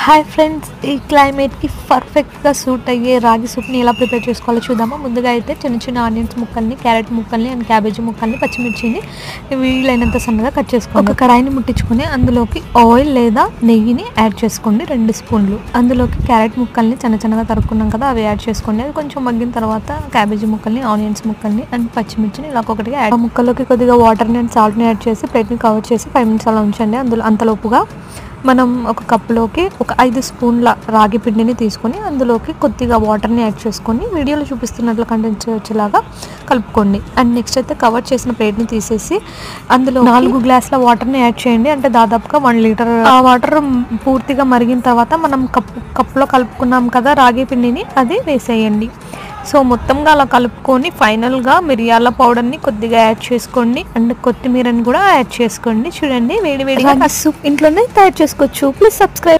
Hi friends, ఈ క్లైమేట్కి పర్ఫెక్ట్గా suit అయ్యే రాగి సూప్ని ఎలా ప్రిపేర్ చేసుకోవాలో చూద్దామా. ముందుగా అయితే చిన్న చిన్న ఆనియన్స్ ముక్కల్ని, క్యారెట్ ముక్కల్ని అండ్ క్యాబేజీ ముక్కల్ని, పచ్చిమిర్చిని వీలైనంత సన్నగా కట్ చేసుకోండి. ఒక కడాయిని ముట్టించుకొని అందులోకి ఆయిల్ లేదా నెయ్యిని యాడ్ చేసుకోండి 2 స్పూన్లు. అందులోకి క్యారెట్ ముక్కల్ని చిన్నగా తరుక్కున్నాం కదా, అవి యాడ్ చేసుకోండి. అది కొంచెం మగ్గిన తర్వాత క్యాబేజీ ముక్కల్ని, ఆనియన్స్ ముక్కల్ని అండ్ పచ్చిమిర్చిని ఇలా ఒక్కొక్కటిగా యాడ్. ఆ ముక్కల్లోకి కొద్దిగా వాటర్ని అండ్ సాల్ట్ని యాడ్ చేసి ప్లేట్ని కవర్ చేసి 5 మినిట్స్ అలా ఉంచండి. అంతలోపుగా మనం ఒక కప్పులోకి ఒక 5 స్పూన్ల రాగి పిండిని తీసుకొని అందులోకి కొద్దిగా వాటర్ని యాడ్ చేసుకొని వీడియోలో చూపిస్తున్నట్లు కంటెంట్స్ వచ్చేలాగా కలుపుకోండి. అండ్ నెక్స్ట్ అయితే కవర్ చేసిన ప్లేట్ని తీసేసి అందులో 4 గ్లాసుల వాటర్ని యాడ్ చేయండి. అంటే దాదాపుగా 1 లీటర్. ఆ వాటర్ పూర్తిగా మరిగిన తర్వాత మనం కప్పులో కలుపుకున్నాం కదా రాగి పిండిని, అది వేసేయండి. సో మొత్తంగా అలా కలుపుకొని ఫైనల్గా మిరియాల పౌడర్ని కొద్దిగా యాడ్ చేసుకోండి అండ్ కొత్తిమీరని కూడా యాడ్ చేసుకోండి. చూడండి, వేడివేడిగా సూప్ ఇంట్లోనే తయారు చేసుకోవచ్చు. Please subscribe.